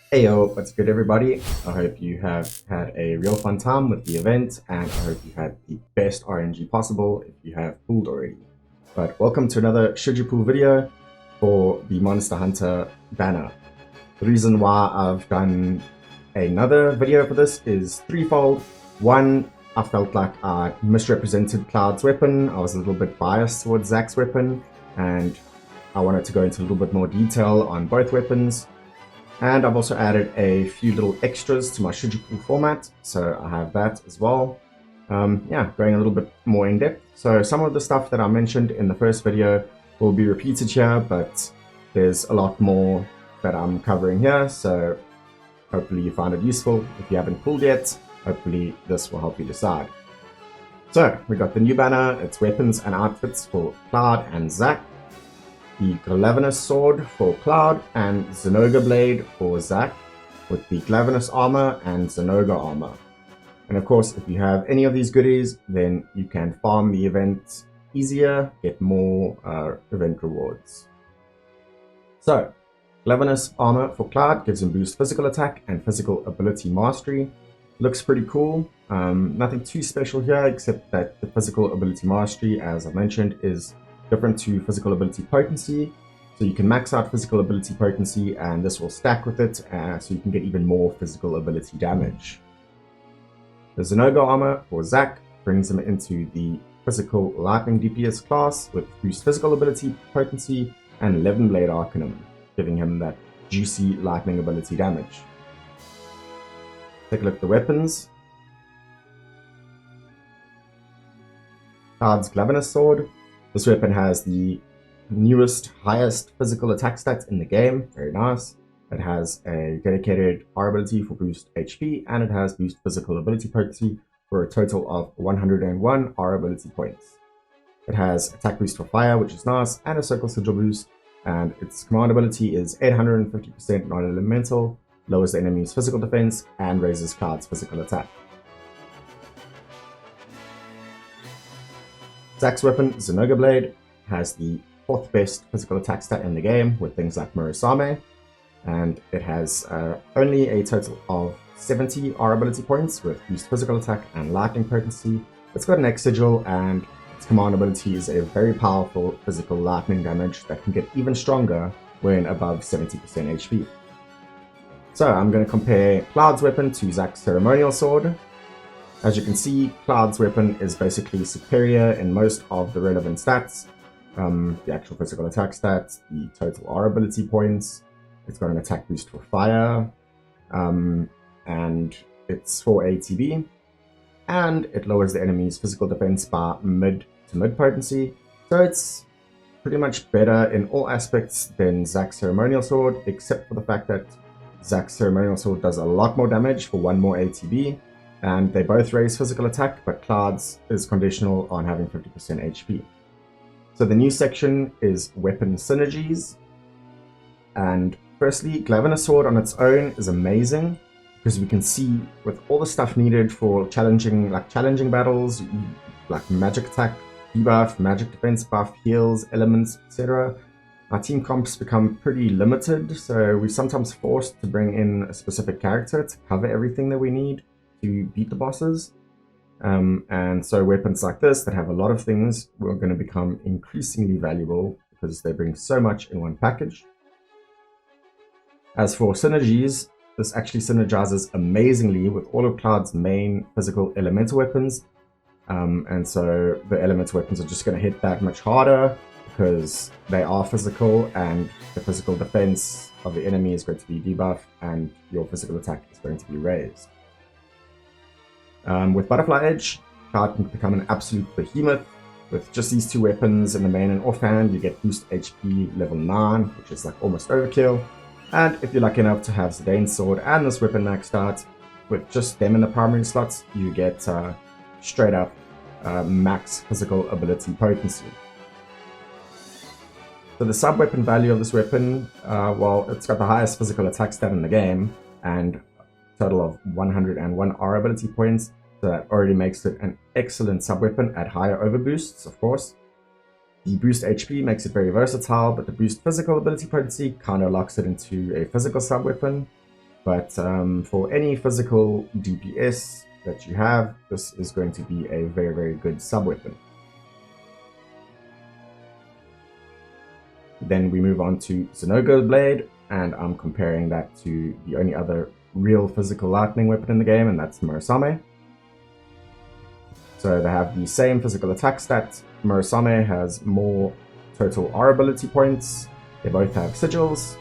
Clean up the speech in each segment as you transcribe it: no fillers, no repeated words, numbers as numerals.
Hey yo, what's good everybody? I hope you have had a real fun time with the event and I hope you had the best RNG possible if you have pooled already. But welcome to another Should You Pool video for the Monster Hunter banner. The reason why I've done another video for this is threefold. One, I felt like I misrepresented Cloud's weapon. I was a little bit biased towards Zack's weapon and I wanted to go into a little bit more detail on both weapons. And I've also added a few little extras to my Should You Pool format, so I have that as well. Yeah, going a little bit more in depth. So some of the stuff that I mentioned in the first video will be repeated here, but there's a lot more that I'm covering here, so hopefully you find it useful. If you haven't pulled yet, hopefully this will help you decide. So we got the new banner, it's weapons and outfits for Cloud and Zack. The Glavenus sword for Cloud and Zinogre blade for Zack, with the Glavenus armor and Zinogre armor. And of course, if you have any of these goodies, then you can farm the event easier, get more event rewards. So, Glavenus armor for Cloud gives him boost physical attack and physical ability mastery. Looks pretty cool. Nothing too special here, except that the physical ability mastery, as I mentioned, is different to physical ability potency. So you can max out physical ability potency and this will stack with it, so you can get even more physical ability damage. The Zinogre armor for Zack brings him into the physical lightning DPS class with boost physical ability potency and 11 blade arcanum, giving him that juicy lightning ability damage. Take a look at the weapons. Cloud's Glavenus sword. This weapon has the newest, highest physical attack stats in the game. Very nice. It has a dedicated R ability for boost HP, and it has boost physical ability potency for a total of 101 R ability points. It has attack boost for fire, which is nice, and a circle sigil boost, and its command ability is 850% non-elemental, lowers the enemy's physical defense, and raises Cloud's physical attack. Zack's weapon, Zinogre blade, has the 4th best physical attack stat in the game with things like Murasame, and it has only a total of 70 R ability points with boost physical attack and lightning potency. It's got an X sigil, and its command ability is a very powerful physical lightning damage that can get even stronger when above 70% HP. So I'm going to compare Cloud's weapon to Zack's ceremonial sword. As you can see, Cloud's weapon is basically superior in most of the relevant stats. The actual physical attack stats, the total R ability points, it's got an attack boost for fire, and it's 4 ATB, and it lowers the enemy's physical defense by mid to mid potency, so it's pretty much better in all aspects than Zack's ceremonial sword, except for the fact that Zack's ceremonial sword does a lot more damage for 1 more ATB, and they both raise physical attack, but Cloud's is conditional on having 50% HP. So the new section is weapon synergies. And firstly, Glavenus sword on its own is amazing because we can see with all the stuff needed for challenging battles, like magic attack debuff, magic defense buff, heals, elements, etc. Our team comps become pretty limited, so we're sometimes forced to bring in a specific character to cover everything that we need to beat the bosses. And so weapons like this that have a lot of things are going to become increasingly valuable because they bring so much in one package. As for synergies, this actually synergizes amazingly with all of Cloud's main physical elemental weapons. And so the elemental weapons are just going to hit that much harder because they are physical, and the physical defense of the enemy is going to be debuffed and your physical attack is going to be raised. With Butterfly Edge, Cloud can become an absolute behemoth. With just these two weapons in the main and offhand, you get boost HP level 9, which is like almost overkill. And if you're lucky enough to have Zidane's sword and this weapon maxed out, with just them in the primary slots, you get straight up max physical ability potency. So the sub-weapon value of this weapon, well, it's got the highest physical attack stat in the game, and a total of 101 R ability points, so that already makes it an excellent sub-weapon at higher overboosts, of course. The boost HP makes it very versatile, but the boost physical ability potency kind of locks it into a physical sub-weapon. but for any physical DPS that you have, this is going to be a very, very good sub-weapon. Then we move on to Zinogre Blade, and I'm comparing that to the only other real physical lightning weapon in the game, and that's Murasame. So they have the same physical attack stat. Murasame has more total R ability points. They both have sigils,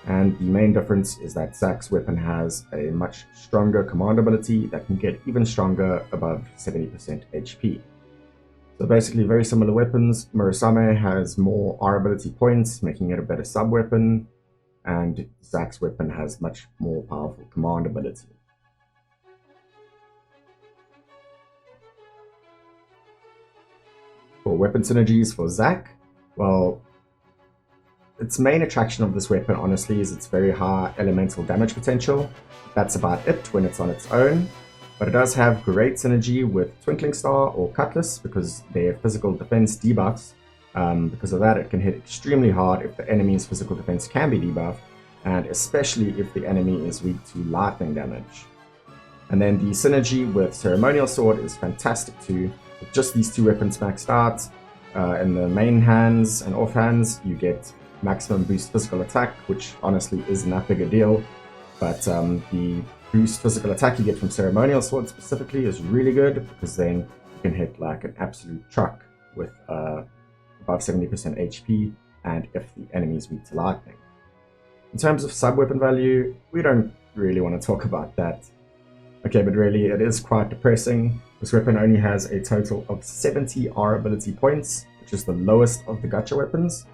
and the main difference is that Zack's weapon has a much stronger command ability that can get even stronger above 70% HP. So basically very similar weapons. Murasame has more R ability points, making it a better sub-weapon, and Zack's weapon has much more powerful command ability. For weapon synergies for Zack, well, its main attraction of this weapon, honestly, is its very high elemental damage potential. That's about it when it's on its own, but it does have great synergy with Twinkling Star or Cutlass because their physical defense debuffs. Because of that, it can hit extremely hard if the enemy's physical defense can be debuffed, and especially if the enemy is weak to lightning damage. And then the synergy with Ceremonial Sword is fantastic too. With just these two weapons maxed out, in the main hands and off hands, you get maximum boost physical attack, which honestly isn't that big a deal, but the boost physical attack you get from Ceremonial Sword specifically is really good, because then you can hit like an absolute truck with above 70% HP, and if the enemy is weak to lightning. In terms of sub-weapon value, we don't really want to talk about that. Okay, but really it is quite depressing. This weapon only has a total of 70 R ability points, which is the lowest of the gacha weapons.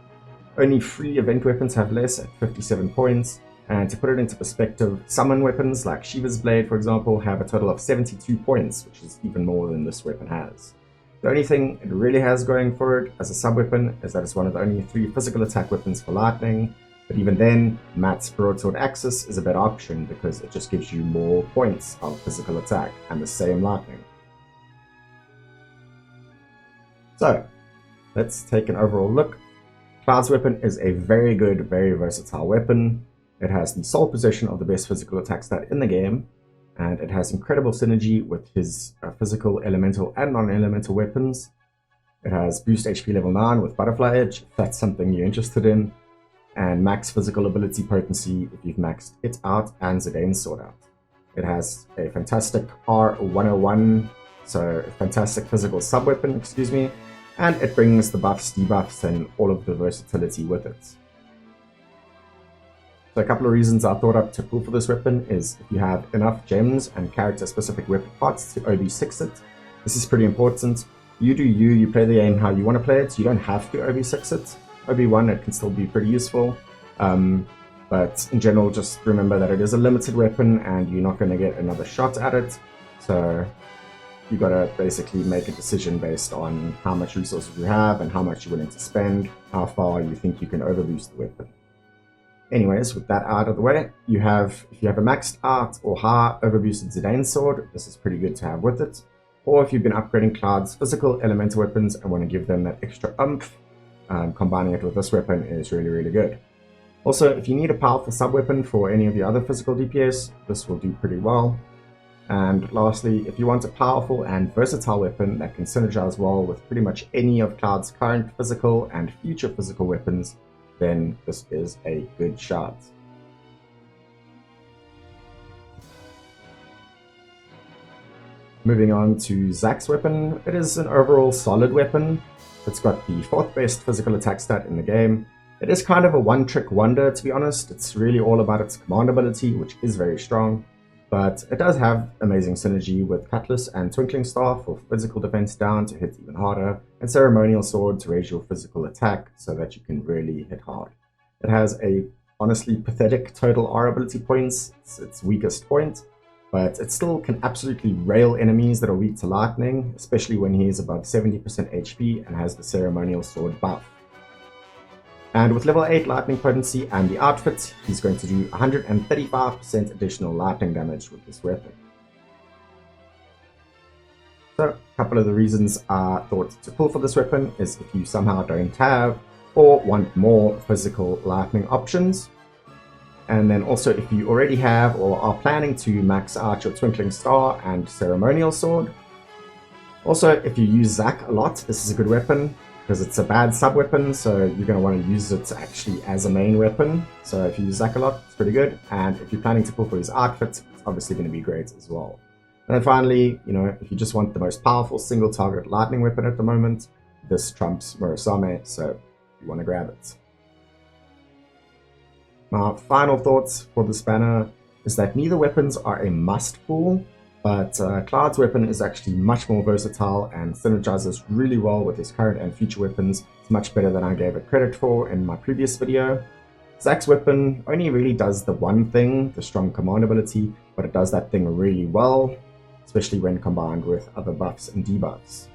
Only 3 event weapons have less at 57 points, and to put it into perspective, summon weapons like Shiva's Blade, for example, have a total of 72 points, which is even more than this weapon has. The only thing it really has going for it as a sub-weapon is that it's one of the only 3 physical attack weapons for lightning, but even then, Matt's Broadsword Axis is a better option because it just gives you more points of physical attack and the same lightning. So, let's take an overall look. Cloud's weapon is a very good, very versatile weapon. It has the sole possession of the best physical attack stat in the game, and it has incredible synergy with his physical, elemental, and non-elemental weapons. It has boost HP level 9 with Butterfly Edge, if that's something you're interested in, and max physical ability potency if you've maxed it out and Zidane's Sword out. It has a fantastic R101, so a fantastic physical sub-weapon, excuse me, and it brings the buffs, debuffs, and all of the versatility with it. So a couple of reasons I thought up to pull for this weapon is if you have enough gems and character-specific weapon parts to OB6 it. This is pretty important. You do you play the game how you want to play it, so you don't have to OB6 it. OB1 it can still be pretty useful, but in general just remember that it is a limited weapon and you're not going to get another shot at it, so you gotta basically make a decision based on how much resources you have and how much you're willing to spend, how far you think you can overboost the weapon. Anyways, with that out of the way, if you have a maxed out or high overboosted Zidane's Sword, this is pretty good to have with it. Or if you've been upgrading Cloud's physical elemental weapons and want to give them that extra oomph, combining it with this weapon is really, really good. Also, if you need a powerful sub-weapon for any of your other physical DPS, this will do pretty well. And lastly, if you want a powerful and versatile weapon that can synergize well with pretty much any of Cloud's current physical and future physical weapons, then this is a good shot. Moving on to Zack's weapon, it is an overall solid weapon. It's got the 4th best physical attack stat in the game. It is kind of a one-trick wonder, to be honest. It's really all about its command ability, which is very strong. But it does have amazing synergy with Cutlass and Twinkling Star for physical defense down to hit even harder, and Ceremonial Sword to raise your physical attack so that you can really hit hard. It has a honestly pathetic total R ability points, it's its weakest point, but it still can absolutely rail enemies that are weak to lightning, especially when he is above 70% HP and has the Ceremonial Sword buff. And with level 8 lightning potency and the outfit, he's going to do 135% additional lightning damage with this weapon. So, a couple of the reasons I thought to pull for this weapon is if you somehow don't have or want more physical lightning options. And then also if you already have or are planning to max out your Twinkling Star and Ceremonial Sword. Also, if you use Zack a lot, this is a good weapon because it's a bad sub-weapon, so you're going to want to use it actually as a main weapon. So if you use Zack a lot, it's pretty good. And if you're planning to pull for his outfit, it's obviously going to be great as well. And then finally, you know, if you just want the most powerful single target lightning weapon at the moment, this trumps Murasame, so you want to grab it. My final thoughts for this banner is that neither weapons are a must pull, but Cloud's weapon is actually much more versatile and synergizes really well with his current and future weapons. It's much better than I gave it credit for in my previous video. Zack's weapon only really does the one thing, the strong command ability, but it does that thing really well, especially when combined with other buffs and debuffs.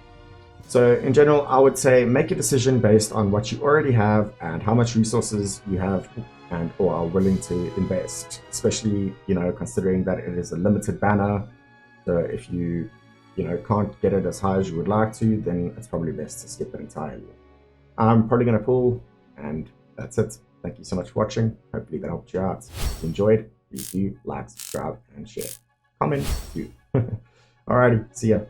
So in general, I would say make a decision based on what you already have and how much resources you have and or are willing to invest, especially, you know, considering that it is a limited banner. So if you can't get it as high as you would like to, then it's probably best to skip it entirely. I'm probably going to pull, and that's it. Thank you so much for watching. Hopefully that helped you out. If you enjoyed, please do like, subscribe, and share. Comment too. Alrighty, see ya.